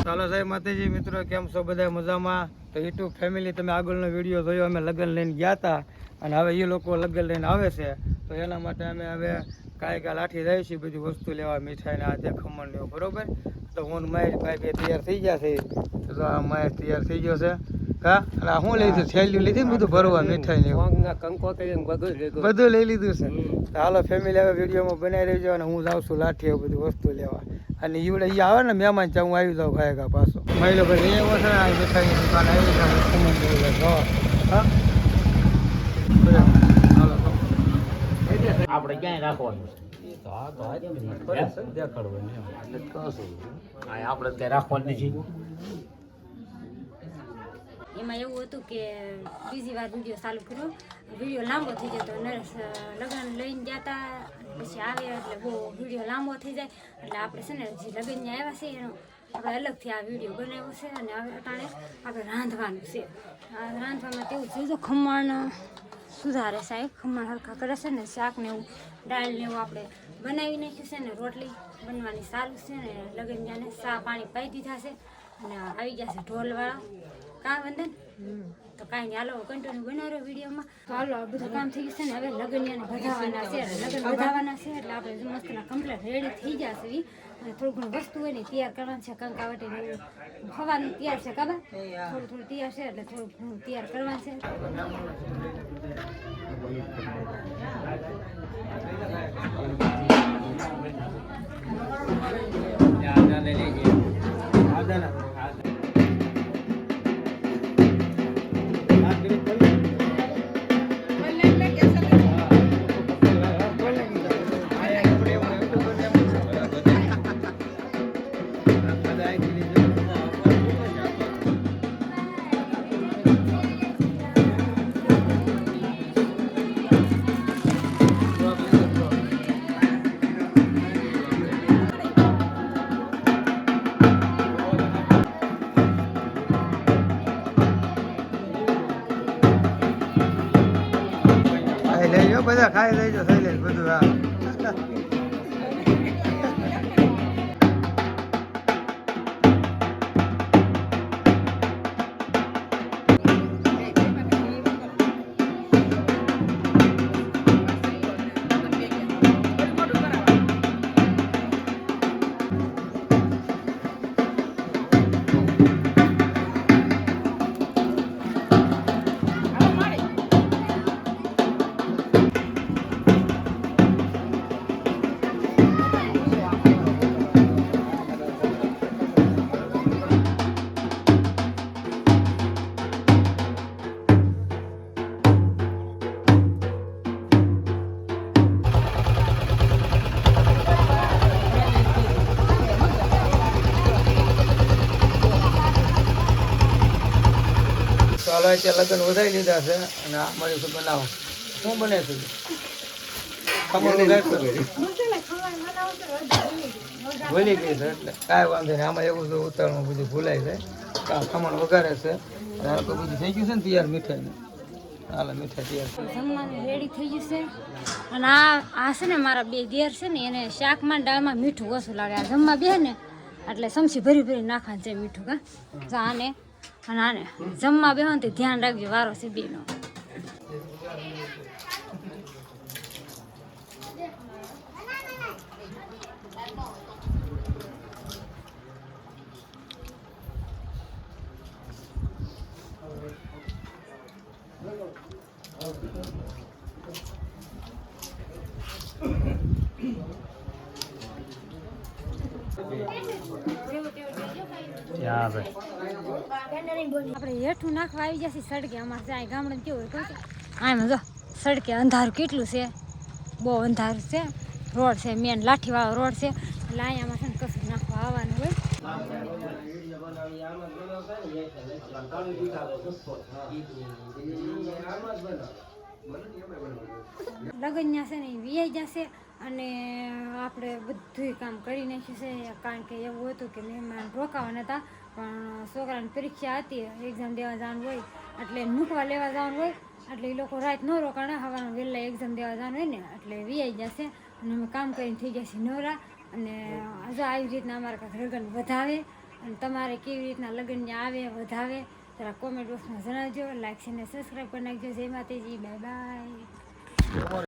ચાલો સાહેબ માતાજી મિત્રો, કેમ છો બધા મજામાં? તો યુટ્યુબ ફેમિલી, તમે આગળનો વિડીયો જોયો, અમે લગ્ન લઈને ગયા હતા અને હવે એ લોકો લગ્ન લઈને આવે છે, તો એના માટે અમે હવે કાંઈ લાઠી રહી છીએ બધી વસ્તુ લેવા, મીઠાઈ ને આજે ખમણ લેવું, બરોબર? તો હું મહેશ ભાઈ બે તૈયાર થઈ ગયા છે. તો આ મહેશ તૈયાર થઈ ગયો છે. હા, અને આ શું લીધું? થેલીઓ લીધી ને બધું ભરવા, મીઠાઈ ને બધું લઈ લીધું છે. તો હાલો ફેમિલી, હવે વિડીયોમાં બનાવી રહેજો અને હું જાઉં છું લાઠી એવું બધી વસ્તુ લેવા. અને ઈવડે અહીંયા આવે ને મહેમાન છે, હું આવી જાઉં ખાયગા પાછો. મહિલો ભાઈ એ એવો છે ને, આ મીઠાઈની દુકાન આવી છે. હા, આપણે ક્યાંય રાખવાનું આપણે ક્યાંય રાખવાનું નથી. એમાં એવું હતું કે બીજી વાર વિડીયો ચાલુ કર્યો, વિડીયો લાંબો થઈ જતો. નરેશ લગ્ન લઈને જતા પછી આવે એટલે બહુ વિડીયો લાંબો થઈ જાય, એટલે આપણે છે ને જે લગ્નને આવ્યા છે એનો આપણે અલગથી આ વિડીયો બનાવ્યો છે. અને હવે અટાણે આપણે રાંધવાનું છે. આ રાંધવામાં તેવું છે, જો ખમણ સુધારે સાહેબ, ખમણ હરખા કરે છે ને, શાક ને એવું દાળ ને એવું આપણે બનાવી નાખ્યું છે ને, રોટલી બનવાની સારું છે ને, લગ્ન જાને ચા પાણી પાઈ દીધા છે અને આવી ગયા છે ઢોલવાળા. કાં વંદન? તો કાંઈ નહીં, હાલો કન્ટિન્યુ બનાવ્યો વિડીયોમાં. તો હાલો આ બધું કામ થઈ ગયું છે ને, હવે લગ્નને વધાવવાના છે, લગ્ન વધાવવાના છે એટલે આપણે મસ્તના કમ્પ્લેટ રેડી થઈ જશે. અને થોડું ઘણું વસ્તુ હોય ને તૈયાર કરવાનું છે, કંકાવટી ખવાનું તૈયાર છે, ખબર થોડું તૈયાર છે એટલે થોડું ઘણું તૈયાર કરવાનું છે. બધા ખાઈ લેજો, થઈ લે બધું. હા, ચાલો અત્યારે લગ્ન વધારી લીધા છે અને આ મારી શું બનાવો, શું બને છે? ભૂલી ગઈ છે એટલે કાંઈ વાંધો નહીં. આમાં એવું છે, ઉતાવળમાં બધું ભૂલાઈ જાય. ખમણ વઘારે છે, તો બધું થઈ ગયું છે ને તૈયાર મીઠાઈ. હાલ મીઠાઈ તૈયાર જમવાનું રેડી થઈ ગયું છે. અને આ છે ને મારા બે દેર છે ને, એને શાકમાં દાળમાં મીઠું ઓછું લાગે. આ જમવા બે ને એટલે સમસી ભરી ભરી નાખવાનું છે મીઠું. તો આને અને આને જમવા બેહો ને ધ્યાન રાખજો, વારો છે બેનો. આપણે હેઠું નાખવા આવી જશે સડકે. અમારે ત્યાં ગામડે કેવું હોય આમ જો સડકે અંધારું કેટલું છે, બહુ અંધારું છે. રોડ છે મેન લાઠીવાળો રોડ છે, એટલે અહીંયામાં છે ને કશું નાખવા આવવાનું હોય. લગ્ન છે ને એ વીઆઈ જશે અને આપણે બધું કામ કરી નાખ્યું છે. કારણ કે એવું હતું કે મહેમાન રોકાવાના હતા, પણ છોકરાની પરીક્ષા હતી, એક્ઝામ દેવા જવાનું હોય એટલે મૂકવા લેવા જવાનું હોય, એટલે એ લોકો રાત ન રોકાણે, સવારમાં વહેલા એક્ઝામ દેવા જવાનું હોય ને એટલે વીઆઈ જશે. અને અમે કામ કરીને થઈ જશે નવરા. અને જો આવી રીતના અમારા કાંઈક લગ્ન વધાવે અને તમારે કેવી રીતના લગ્ન આવે વધાવે જરા કોમેન્ટ બોક્સમાં જણાવજો. લાઈક અને સબસ્ક્રાઈબ કરી નાખજો. જય માતાજી, બાય બાય.